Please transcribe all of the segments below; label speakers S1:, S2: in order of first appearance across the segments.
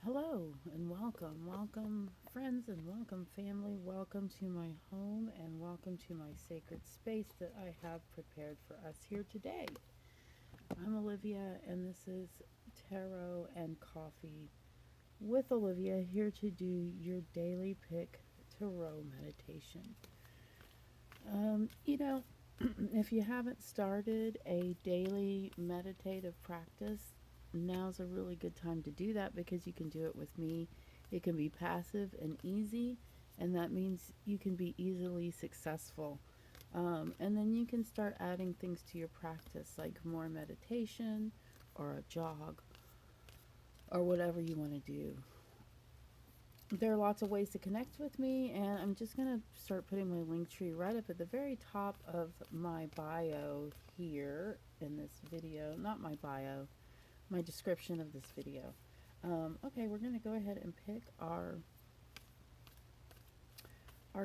S1: Hello and welcome, welcome friends and welcome family. Welcome to my home and welcome to my sacred space that I have prepared for us here today. I'm Olivia and this is Tarot and Coffee with Olivia, here to do your daily pick tarot meditation. Um, you know, if you haven't started a daily meditative practice, now's a really good time to do that because you can do it with me. It can be passive and easy, and that means you can be easily successful. And then you can start adding things to your practice, like more meditation or a jog or whatever you want to do. There are lots of ways to connect with me, and I'm just going to start putting my link tree right up at the very top of my bio here in this video. Not my bio, my description of this video. Okay, we're going to go ahead and pick our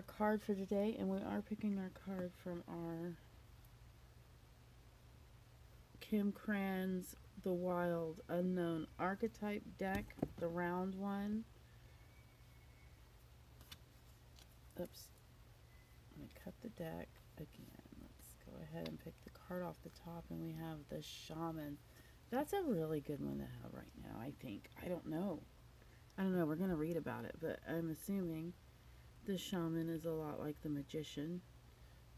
S1: card for today, and we are picking our card from our Kim Kranz The Wild Unknown Archetype deck, the round one. Oops, I'm going to cut the deck again. Let's go ahead and pick the card off the top, and we have the Shaman. That's a really good one to have right now, I think. I don't know. We're going to read about it, but I'm assuming the Shaman is a lot like the Magician.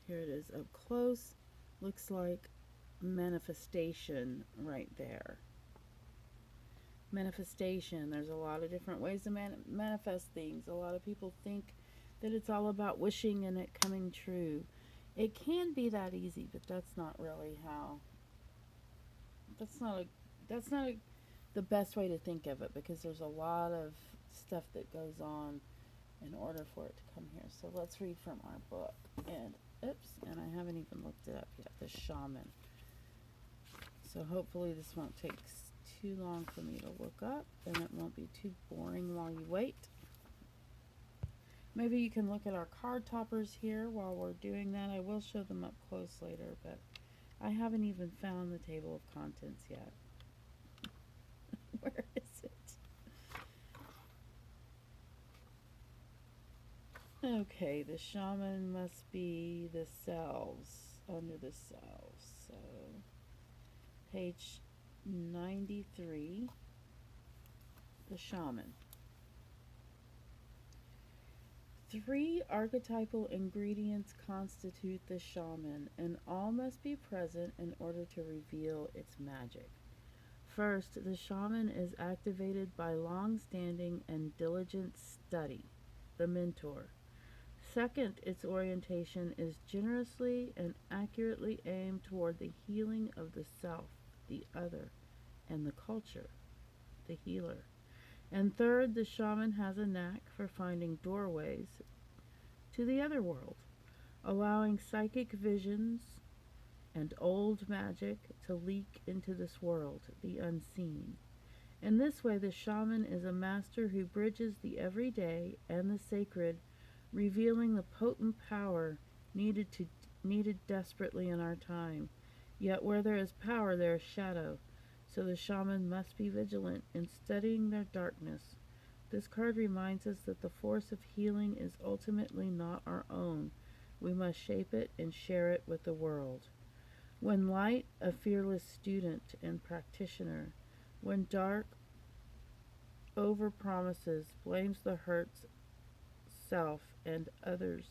S1: Here it is up close. Looks like manifestation right there. Manifestation. There's a lot of different ways to manifest things. A lot of people think that it's all about wishing and it coming true. It can be that easy, but that's not really how. That's not a. That's not a, the best way to think of it, because there's a lot of stuff that goes on in order for it to come here. So let's read from our book. And and I haven't even looked it up yet. The Shaman. So hopefully this won't take too long for me to look up, and it won't be too boring while you wait. Maybe you can look at our card toppers here while we're doing that. I will show them up close later, but I haven't even found the table of contents yet. Where is it? Okay, the Shaman must be the cells, under the cells. So, page 93, the Shaman. Three archetypal ingredients constitute the Shaman, and all must be present in order to reveal its magic. First, the Shaman is activated by long-standing and diligent study, the mentor. Second, its orientation is generously and accurately aimed toward the healing of the self, the other, and the culture, the healer. And third, the Shaman has a knack for finding doorways to the other world, allowing psychic visions and old magic to leak into this world, the unseen. In this way, the Shaman is a master who bridges the everyday and the sacred, revealing the potent power needed desperately in our time. Yet where there is power, there is shadow. So the Shaman must be vigilant in studying their darkness. This card reminds us that the force of healing is ultimately not our own. We must shape it and share it with the world. When light, a fearless student and practitioner. When dark, overpromises, blames the hurts self and others.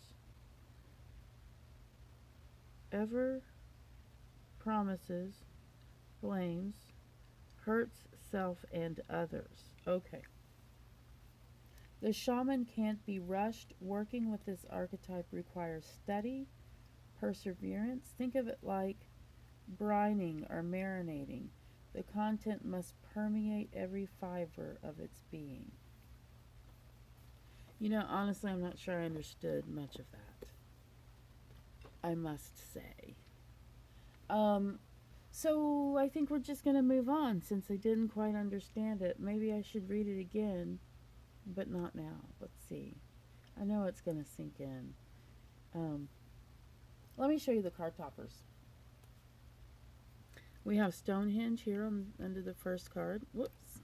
S1: Ever promises, blames, hurts self and others. Okay. The Shaman can't be rushed. Working with this archetype requires study, perseverance. Think of it like brining or marinating. The content must permeate every fiber of its being. Honestly, I'm not sure I understood much of that, I must say. Um, so I think we're just going to move on since I didn't quite understand it. Maybe I should read it again, but not now. Let's see. I know it's going to sink in. Um, Let me show you the card toppers. We have Stonehenge here under the first card. Whoops.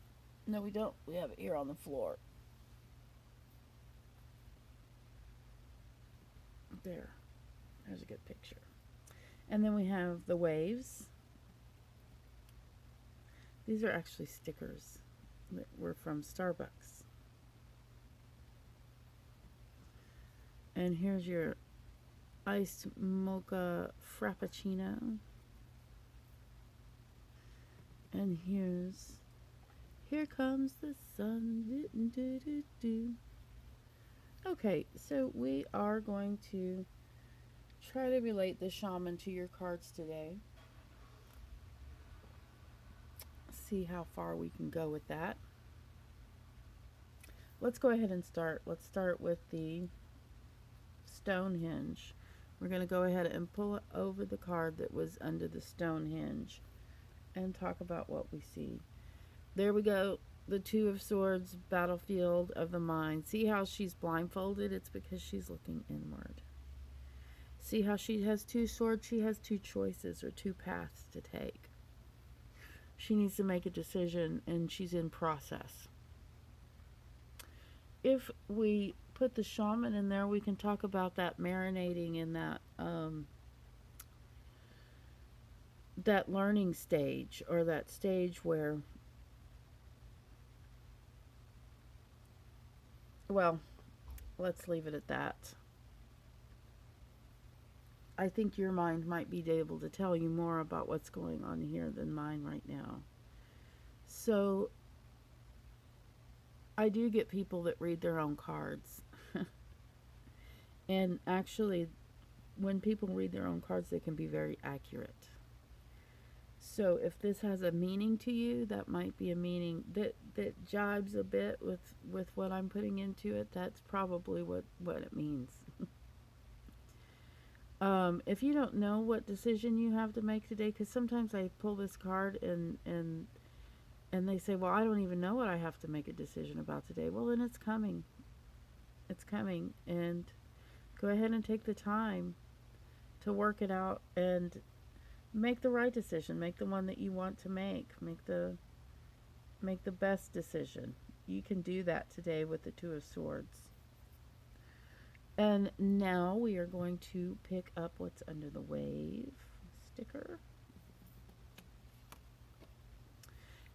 S1: No, we don't. We have it here on the floor. There. There's a good picture. And then we have the waves. These are actually stickers that were from Starbucks. And here's your iced mocha frappuccino. And here comes the sun. Do, do, do, do. Okay, so we are going to try to relate the shaman to your cards today. See how far we can go with that. Let's go ahead and start. Let's start with the Stonehenge. We're going to go ahead and pull over the card that was under the Stonehenge and talk about what we see. There we go. The Two of Swords, battlefield of the mind. See how she's blindfolded? It's because she's looking inward. See how she has two swords? She has two choices or two paths to take. She needs to make a decision and she's in process. If we put the shaman in there, we can talk about that marinating in that learning stage, or that stage where, well, let's leave it at that. I think your mind might be able to tell you more about what's going on here than mine right now. So I do get people that read their own cards. And actually, when people read their own cards, they can be very accurate. So if this has a meaning to you, that might be a meaning that jibes a bit with what I'm putting into it. That's probably what it means. If you don't know what decision you have to make today, because sometimes I pull this card and they say, well, I don't even know what I have to make a decision about today. Well, then it's coming. It's coming. And go ahead and take the time to work it out and make the right decision. Make the one that you want to make. Make the best decision. You can do that today with the Two of Swords. And now we are going to pick up what's under the wave sticker.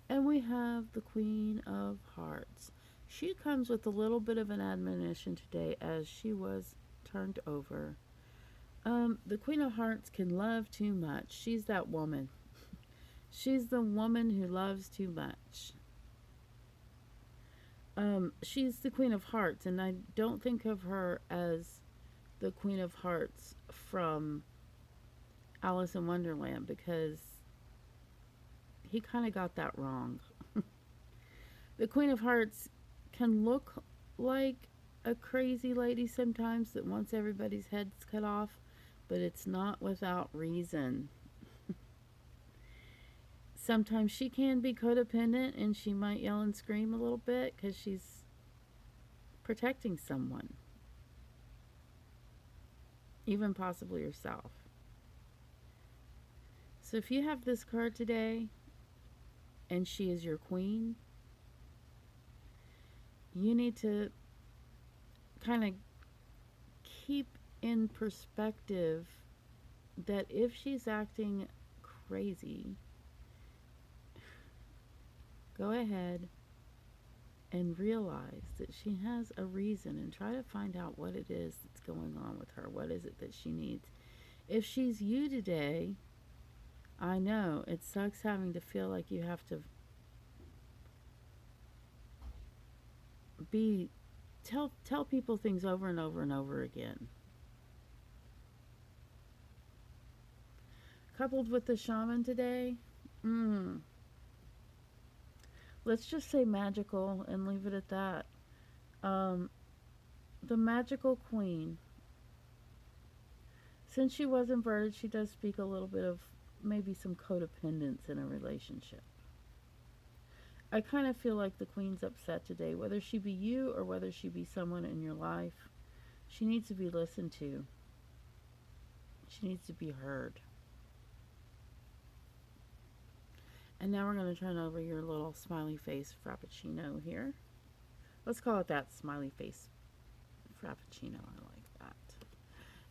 S1: And we have the Queen of Hearts. She comes with a little bit of an admonition today as she was turned over. The Queen of Hearts can love too much. She's that woman. She's the woman who loves too much. She's the Queen of Hearts, and I don't think of her as the Queen of Hearts from Alice in Wonderland, because he kind of got that wrong. The Queen of Hearts can look like a crazy lady sometimes that wants everybody's heads cut off, but it's not without reason. Sometimes she can be codependent and she might yell and scream a little bit because she's protecting someone, even possibly herself. So if you have this card today and she is your queen, you need to kind of keep in perspective that if she's acting crazy, go ahead and realize that she has a reason and try to find out what it is that's going on with her. What is it that she needs? If she's you today, I know it sucks having to feel like you have to tell people things over and over and over again. Coupled with the shaman today, let's just say magical and leave it at that. The magical queen, since she was inverted, she does speak a little bit of maybe some codependence in a relationship. I kind of feel like the queen's upset today, whether she be you or whether she be someone in your life. She needs to be listened to. She needs to be heard. And now we're going to turn over your little smiley face frappuccino here. Let's call it that, smiley face frappuccino. I like that.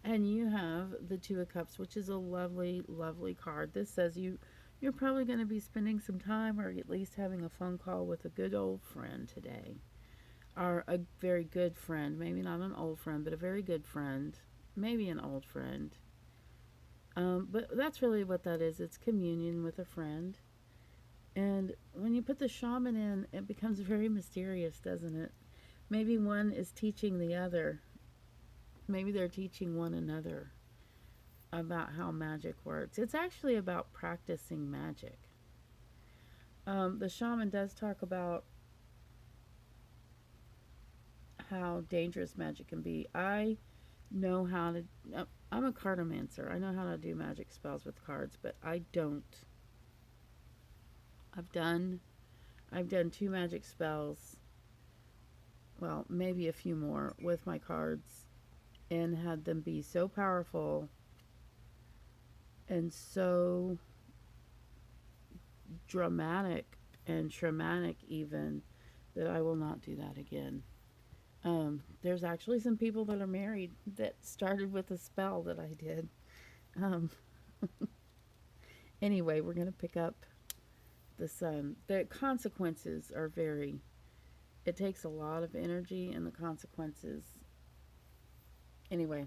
S1: And you have the Two of Cups, which is a lovely, lovely card. This says you're probably going to be spending some time or at least having a phone call with a good old friend today. Or a very good friend. Maybe not an old friend, but a very good friend. Maybe an old friend. But that's really what that is. It's communion with a friend. And when you put the shaman in, it becomes very mysterious, doesn't it? Maybe one is teaching the other. Maybe they're teaching one another about how magic works. It's actually about practicing magic. The shaman does talk about how dangerous magic can be. I know how to. I'm a cartomancer. I know how to do magic spells with cards, but I don't. I've done 2 magic spells. Well, maybe a few more with my cards, and had them be so powerful and so dramatic and traumatic even, that I will not do that again. There's actually some people that are married that started with a spell that I did. Um, anyway, we're going to pick up the Sun. The consequences are very, it takes a lot of energy, and the consequences. Anyway,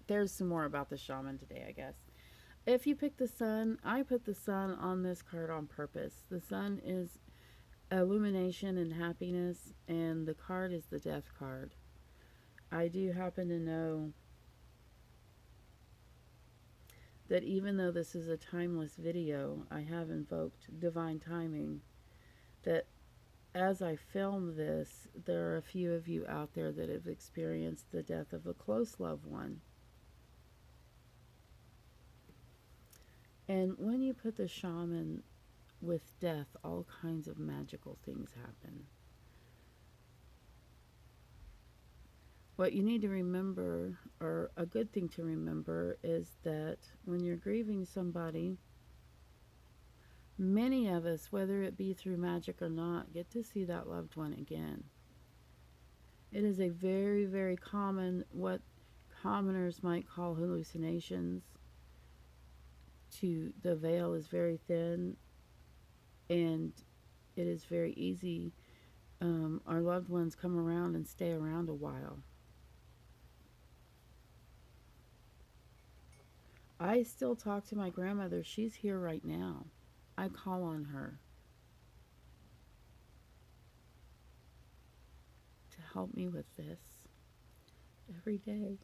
S1: there's some more about the shaman today, I guess. If you pick the Sun, I put the Sun on this card on purpose. The Sun is illumination and happiness, and the card is the Death card. I do happen to know that even though this is a timeless video, I have invoked divine timing, that as I film this, there are a few of you out there that have experienced the death of a close loved one. And when you put the shaman with death, all kinds of magical things happen. What you need to remember, or a good thing to remember, is that when you're grieving somebody, many of us, whether it be through magic or not, get to see that loved one again. It is a very, very common, what commoners might call hallucinations. The veil is very thin, and it is very easy. Our loved ones come around and stay around a while. I still talk to my grandmother. She's here right now. I call on her to help me with this every day.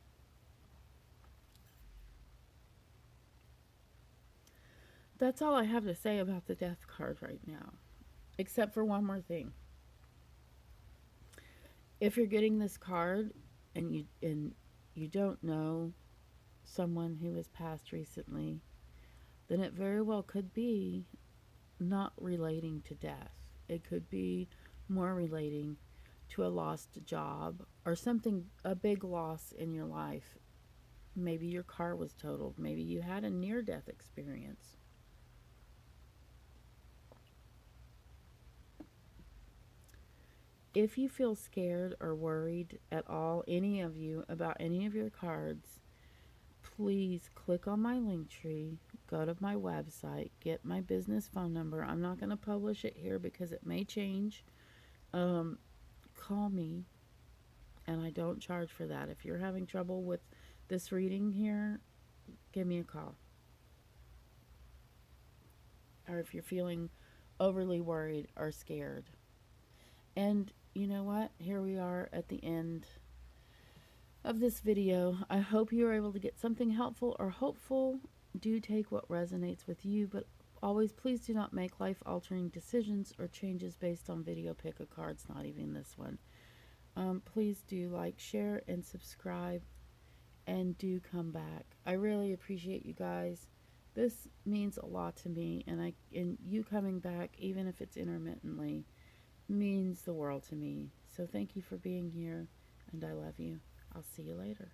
S1: That's all I have to say about the Death card right now, except for one more thing. If you're getting this card and you don't know someone who has passed recently, then it very well could be not relating to death. It could be more relating to a lost job or something, a big loss in your life. Maybe your car was totaled. Maybe you had a near-death experience. If you feel scared or worried at all, any of you, about any of your cards, please click on my link tree, go to my website, get my business phone number. I'm not going to publish it here because it may change. Call me, and I don't charge for that. If you're having trouble with this reading here, give me a call. Or if you're feeling overly worried or scared. And you know what? Here we are at the end of this video. I hope you were able to get something helpful or hopeful. Do take what resonates with you, but always please do not make life-altering decisions or changes based on video pick of cards, not even this one. Please do like, share, and subscribe, and do come back. I really appreciate you guys. This means a lot to me, and you coming back, even if it's intermittently, means the world to me. So thank you for being here, and I love you. I'll see you later.